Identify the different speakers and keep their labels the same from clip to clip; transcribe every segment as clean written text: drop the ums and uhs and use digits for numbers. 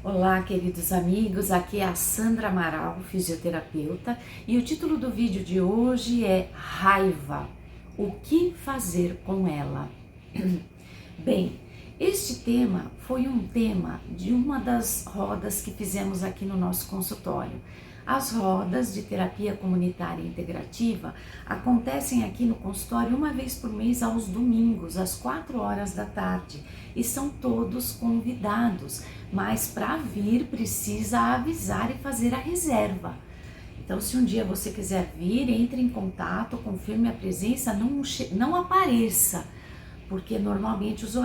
Speaker 1: Olá, queridos amigos, aqui é a Sandra Amaral, fisioterapeuta, e o título do vídeo de hoje é Raiva, o que fazer com ela? Bem, este tema foi um tema de uma das rodas que fizemos aqui no nosso consultório. As rodas de terapia comunitária integrativa acontecem aqui no consultório uma vez por mês aos domingos, às 4 horas da tarde, e são todos convidados, mas para vir precisa avisar e fazer a reserva. Então, se um dia você quiser vir, entre em contato, confirme a presença, não apareça, porque normalmente os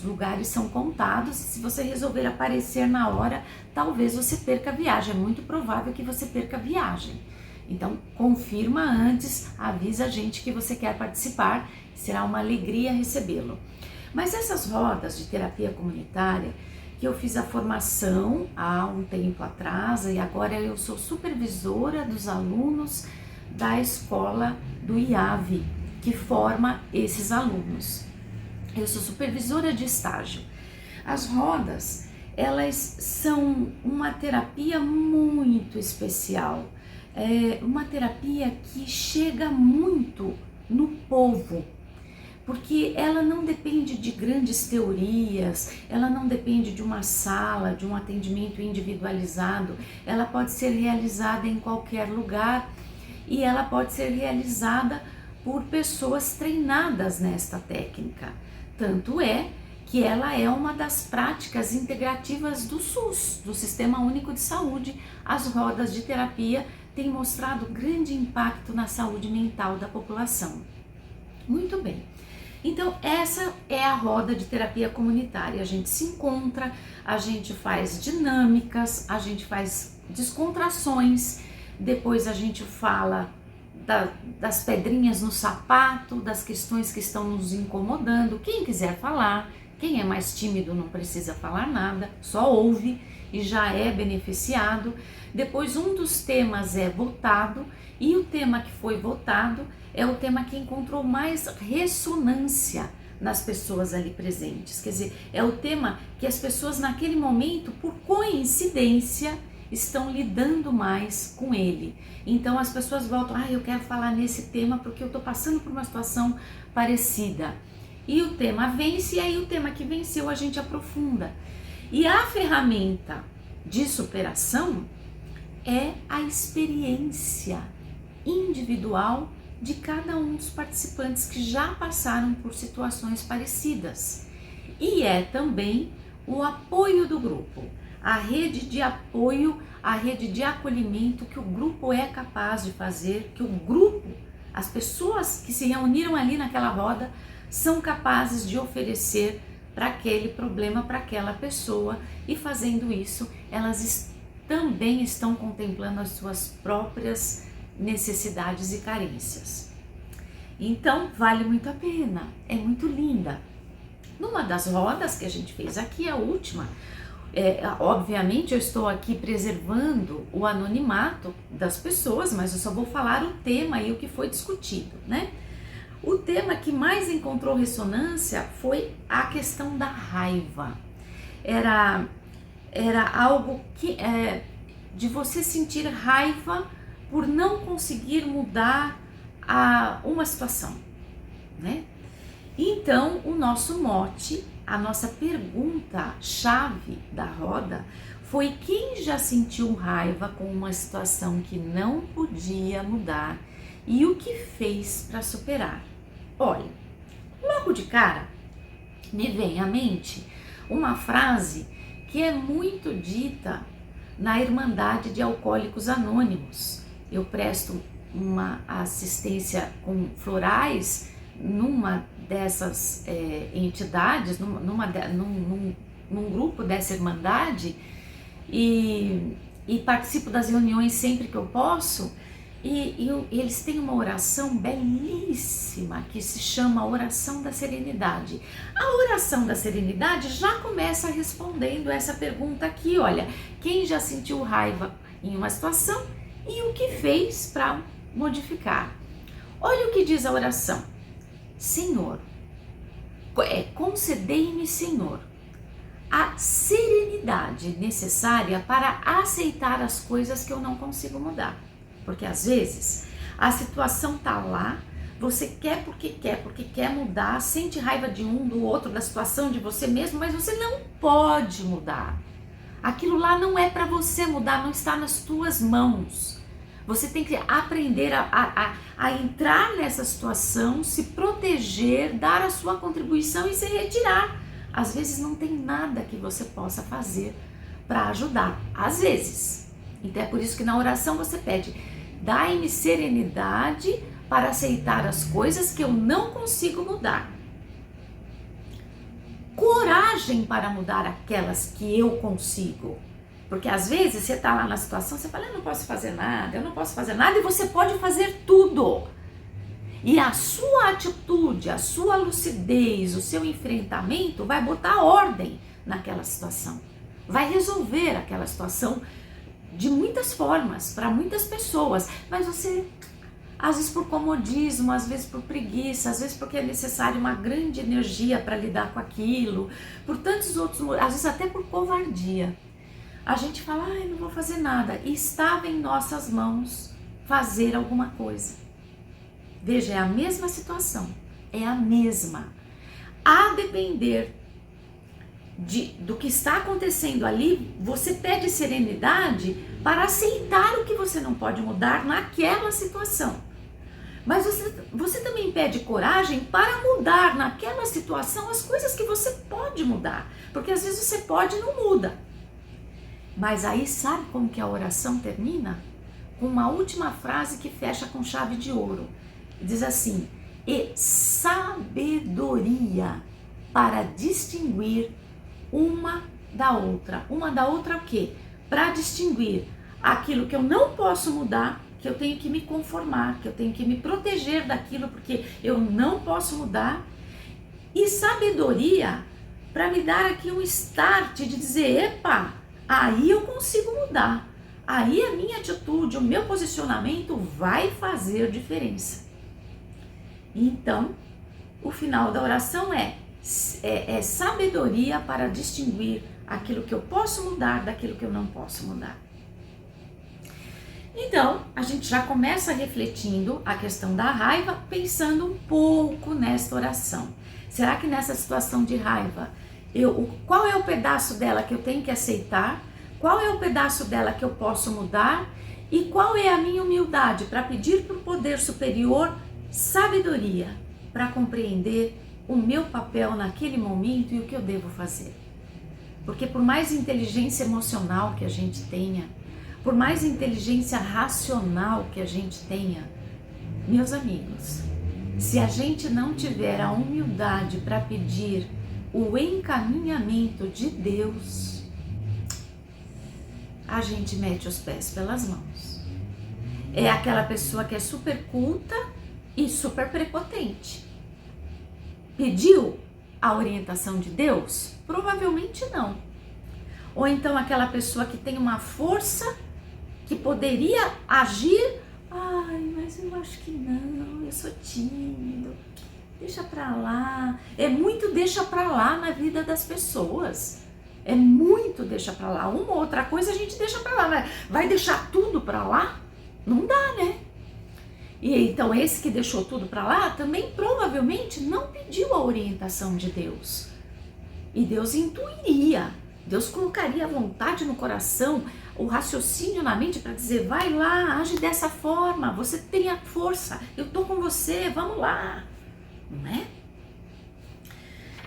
Speaker 1: lugares são contados e se você resolver aparecer na hora, talvez você perca a viagem, é muito provável que você perca a viagem. Então, confirma antes, avisa a gente que você quer participar, será uma alegria recebê-lo. Mas essas rodas de terapia comunitária, que eu fiz a formação há um tempo atrás e agora eu sou supervisora dos alunos da escola do IAV, que forma esses alunos. Eu sou supervisora de estágio. As rodas, elas são uma terapia muito especial, uma terapia que chega muito no povo, porque ela não depende de grandes teorias, ela não depende de uma sala, de um atendimento individualizado, ela pode ser realizada em qualquer lugar e ela pode ser realizada por pessoas treinadas nesta técnica. Tanto é que ela é uma das práticas integrativas do SUS, do Sistema Único de Saúde. As rodas de terapia têm mostrado grande impacto na saúde mental da população. Muito bem. Então, essa é a roda de terapia comunitária. A gente se encontra, a gente faz dinâmicas, a gente faz descontrações, depois a gente fala das pedrinhas no sapato, das questões que estão nos incomodando. Quem quiser falar, quem é mais tímido não precisa falar nada, só ouve e já é beneficiado. Depois um dos temas é votado e o tema que foi votado é o tema que encontrou mais ressonância nas pessoas ali presentes. Quer dizer, é o tema que as pessoas naquele momento, por coincidência, estão lidando mais com ele. Então as pessoas voltam, eu quero falar nesse tema porque eu estou passando por uma situação parecida. E o tema vence, e aí o tema que venceu a gente aprofunda. E a ferramenta de superação é a experiência individual de cada um dos participantes que já passaram por situações parecidas. E é também o apoio do grupo, a rede de apoio, a rede de acolhimento que o grupo é capaz de fazer, que o grupo, as pessoas que se reuniram ali naquela roda, são capazes de oferecer para aquele problema, para aquela pessoa, e fazendo isso, elas também estão contemplando as suas próprias necessidades e carências. Então, vale muito a pena, é muito linda. Numa das rodas que a gente fez aqui, a última, obviamente eu estou aqui preservando o anonimato das pessoas, mas eu só vou falar o tema e o que foi discutido, né? O tema que mais encontrou ressonância foi a questão da raiva. Era algo que de você sentir raiva por não conseguir mudar uma situação, né? Então, o nosso mote, a nossa pergunta-chave da roda foi: quem já sentiu raiva com uma situação que não podia mudar e o que fez para superar? Olha, logo de cara me vem à mente uma frase que é muito dita na Irmandade de Alcoólicos Anônimos. Eu presto uma assistência com florais numa dessas entidades, num grupo dessa Irmandade, e participo das reuniões sempre que eu posso, e eles têm uma oração belíssima que se chama Oração da Serenidade. A Oração da Serenidade já começa respondendo essa pergunta aqui, olha, quem já sentiu raiva em uma situação e o que fez para modificar? Olha o que diz a oração: Senhor, concedei-me, Senhor, a serenidade necessária para aceitar as coisas que eu não consigo mudar. Porque às vezes a situação tá lá, você quer porque quer mudar, sente raiva de um, do outro, da situação, de você mesmo, mas você não pode mudar. Aquilo lá não é para você mudar, não está nas tuas mãos. Você tem que aprender a entrar nessa situação, se proteger, dar a sua contribuição e se retirar. Às vezes não tem nada que você possa fazer para ajudar, às vezes. Então é por isso que na oração você pede: dai-me serenidade para aceitar as coisas que eu não consigo mudar. Coragem para mudar aquelas que eu consigo. Porque às vezes você está lá na situação, você fala: eu não posso fazer nada, e você pode fazer tudo. E a sua atitude, a sua lucidez, o seu enfrentamento vai botar ordem naquela situação. Vai resolver aquela situação de muitas formas, para muitas pessoas. Mas você, às vezes por comodismo, às vezes por preguiça, às vezes porque é necessário uma grande energia para lidar com aquilo, por tantos outros, às vezes até por covardia, a gente fala: ai, não vou fazer nada. E estava em nossas mãos fazer alguma coisa. Veja, é a mesma situação, é a mesma. A depender do que está acontecendo ali, você pede serenidade para aceitar o que você não pode mudar naquela situação. Mas você também pede coragem para mudar naquela situação as coisas que você pode mudar. Porque às vezes você pode e não muda. Mas aí sabe como que a oração termina? Com uma última frase que fecha com chave de ouro. Diz assim: e sabedoria para distinguir uma da outra. Uma da outra o quê? Para distinguir aquilo que eu não posso mudar, que eu tenho que me conformar, que eu tenho que me proteger daquilo porque eu não posso mudar. E sabedoria para me dar aqui um start de dizer: epa, aí eu consigo mudar. Aí a minha atitude, o meu posicionamento vai fazer diferença. Então, o final da oração é sabedoria para distinguir aquilo que eu posso mudar daquilo que eu não posso mudar. Então, a gente já começa refletindo a questão da raiva, pensando um pouco nesta oração. Será que nessa situação de raiva, qual é o pedaço dela que eu tenho que aceitar? Qual é o pedaço dela que eu posso mudar? E qual é a minha humildade para pedir para o poder superior sabedoria para compreender o meu papel naquele momento e o que eu devo fazer? Porque por mais inteligência emocional que a gente tenha, por mais inteligência racional que a gente tenha, meus amigos, se a gente não tiver a humildade para pedir o encaminhamento de Deus, a gente mete os pés pelas mãos. É aquela pessoa que é super culta e super prepotente. Pediu a orientação de Deus? Provavelmente não. Ou então aquela pessoa que tem uma força que poderia agir: ai, mas eu acho que não, eu sou tímido, deixa pra lá. É muito deixa pra lá na vida das pessoas. É muito deixa pra lá. Uma ou outra coisa a gente deixa pra lá, mas vai deixar tudo pra lá? Não dá, né? E então esse que deixou tudo para lá também provavelmente não pediu a orientação de Deus. E Deus intuiria, Deus colocaria a vontade no coração, o raciocínio na mente para dizer: vai lá, age dessa forma, você tem a força, eu tô com você, vamos lá, não é?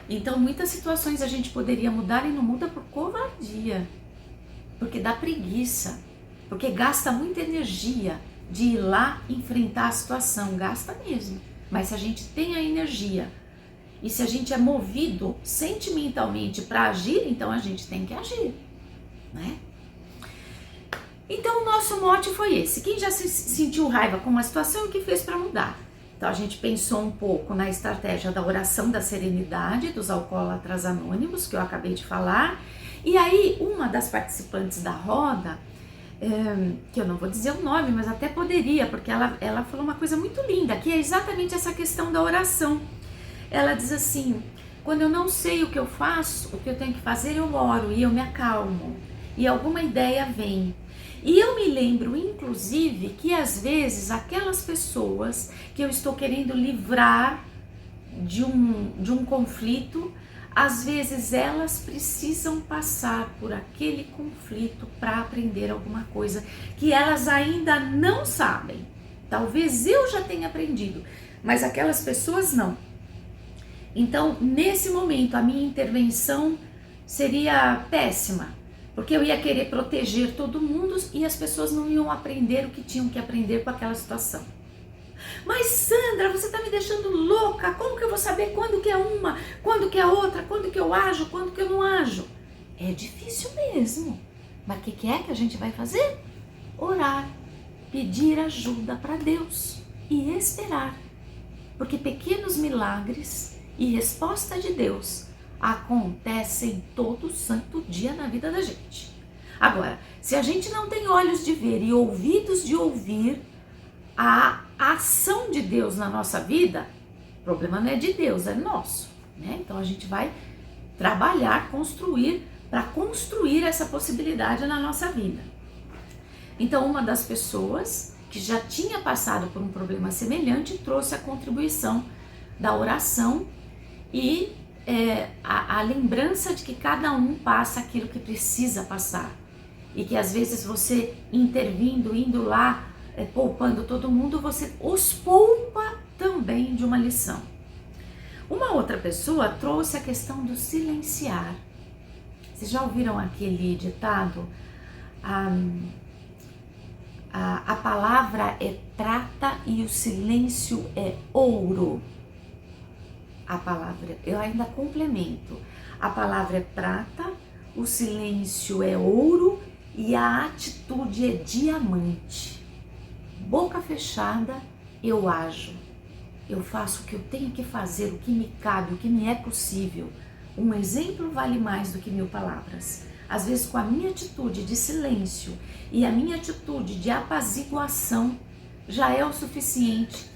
Speaker 1: Então muitas situações a gente poderia mudar e não muda por covardia, porque dá preguiça, porque gasta muita energia de ir lá enfrentar a situação, gasta mesmo. Mas se a gente tem a energia e se a gente é movido sentimentalmente para agir, então a gente tem que agir, né? Então o nosso mote foi esse. Quem já se sentiu raiva com uma situação e o que fez para mudar? Então a gente pensou um pouco na estratégia da oração da serenidade dos alcoólatras anônimos, que eu acabei de falar. E aí uma das participantes da roda, que eu não vou dizer o nome, mas até poderia, porque ela falou uma coisa muito linda, que é exatamente essa questão da oração. Ela diz assim: Quando eu não sei o que eu faço, o que eu tenho que fazer, eu oro e eu me acalmo. E alguma ideia vem. E eu me lembro, inclusive, que às vezes aquelas pessoas que eu estou querendo livrar de um conflito, às vezes elas precisam passar por aquele conflito para aprender alguma coisa que elas ainda não sabem. Talvez eu já tenha aprendido, mas aquelas pessoas não. Então, nesse momento, a minha intervenção seria péssima, porque eu ia querer proteger todo mundo e as pessoas não iam aprender o que tinham que aprender com aquela situação. Mas Sandra, você está me deixando louca, como que eu vou saber quando que é uma, quando que é outra, quando que eu ajo, quando que eu não ajo? É difícil mesmo, mas o que é que a gente vai fazer? Orar, pedir ajuda para Deus e esperar, porque pequenos milagres e resposta de Deus acontecem todo santo dia na vida da gente. Agora, se a gente não tem olhos de ver e ouvidos de ouvir a ação de Deus na nossa vida, o problema não é de Deus, é nosso, né? Então a gente vai trabalhar, para construir essa possibilidade na nossa vida. Então uma das pessoas que já tinha passado por um problema semelhante trouxe a contribuição da oração e a lembrança de que cada um passa aquilo que precisa passar e que às vezes você intervindo, indo lá, poupando todo mundo, você os poupa também de uma lição. Uma outra pessoa trouxe a questão do silenciar. Vocês já ouviram aquele ditado? A palavra é prata e o silêncio é ouro. A palavra, eu ainda complemento. A palavra é prata, o silêncio é ouro e a atitude é diamante. Boca fechada, eu ajo. Eu faço o que eu tenho que fazer, o que me cabe, o que me é possível. Um exemplo vale mais do que 1000 palavras. Às vezes, com a minha atitude de silêncio e a minha atitude de apaziguação, já é o suficiente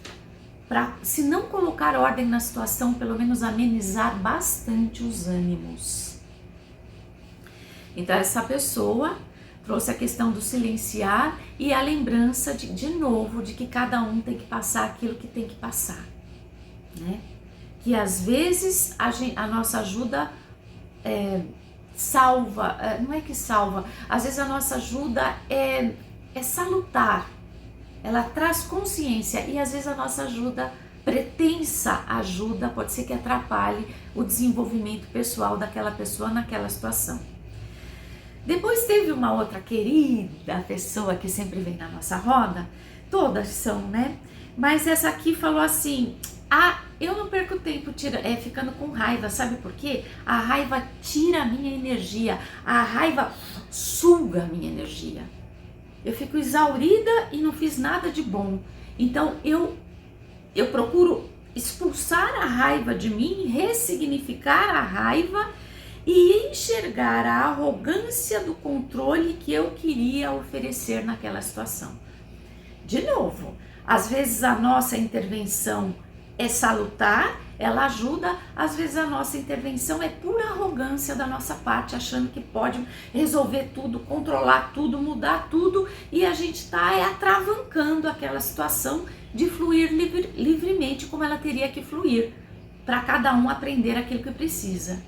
Speaker 1: para, se não colocar ordem na situação, pelo menos amenizar bastante os ânimos. Então, essa pessoa trouxe a questão do silenciar e a lembrança de novo, de que cada um tem que passar aquilo que tem que passar, né? Que às vezes a nossa ajuda salva, não é que salva, às vezes a nossa ajuda é salutar, ela traz consciência e às vezes a nossa ajuda, pretensa ajuda, pode ser que atrapalhe o desenvolvimento pessoal daquela pessoa naquela situação. Depois teve uma outra querida pessoa que sempre vem na nossa roda, todas são, né? Mas essa aqui falou assim: eu não perco tempo ficando com raiva, sabe por quê? A raiva tira a minha energia, a raiva suga a minha energia. Eu fico exaurida e não fiz nada de bom. Então eu procuro expulsar a raiva de mim, ressignificar a raiva e enxergar a arrogância do controle que eu queria oferecer naquela situação. De novo, às vezes a nossa intervenção é salutar, ela ajuda, às vezes a nossa intervenção é pura arrogância da nossa parte, achando que pode resolver tudo, controlar tudo, mudar tudo, e a gente está atravancando aquela situação de fluir livremente como ela teria que fluir, para cada um aprender aquilo que precisa.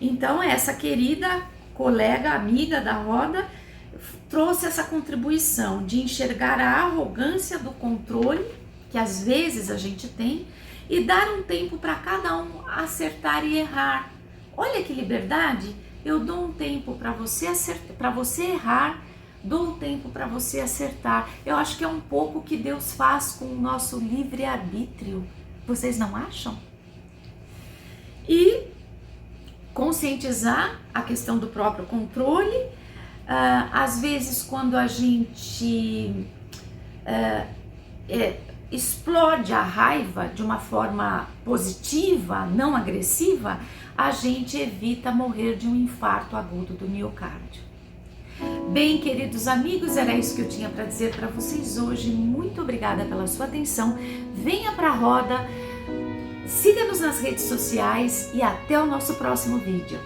Speaker 1: Então essa querida colega, amiga da roda, trouxe essa contribuição de enxergar a arrogância do controle, que às vezes a gente tem, e dar um tempo para cada um acertar e errar. Olha que liberdade! Eu dou um tempo para você acertar, para você errar, dou um tempo para você acertar. Eu acho que é um pouco o que Deus faz com o nosso livre-arbítrio. Vocês não acham? E conscientizar a questão do próprio controle. Às vezes, quando a gente explode a raiva de uma forma positiva, não agressiva, a gente evita morrer de um infarto agudo do miocárdio. Bem, queridos amigos, era isso que eu tinha para dizer para vocês hoje. Muito obrigada pela sua atenção. Venha para a roda, Siga-nos nas redes sociais e até o nosso próximo vídeo.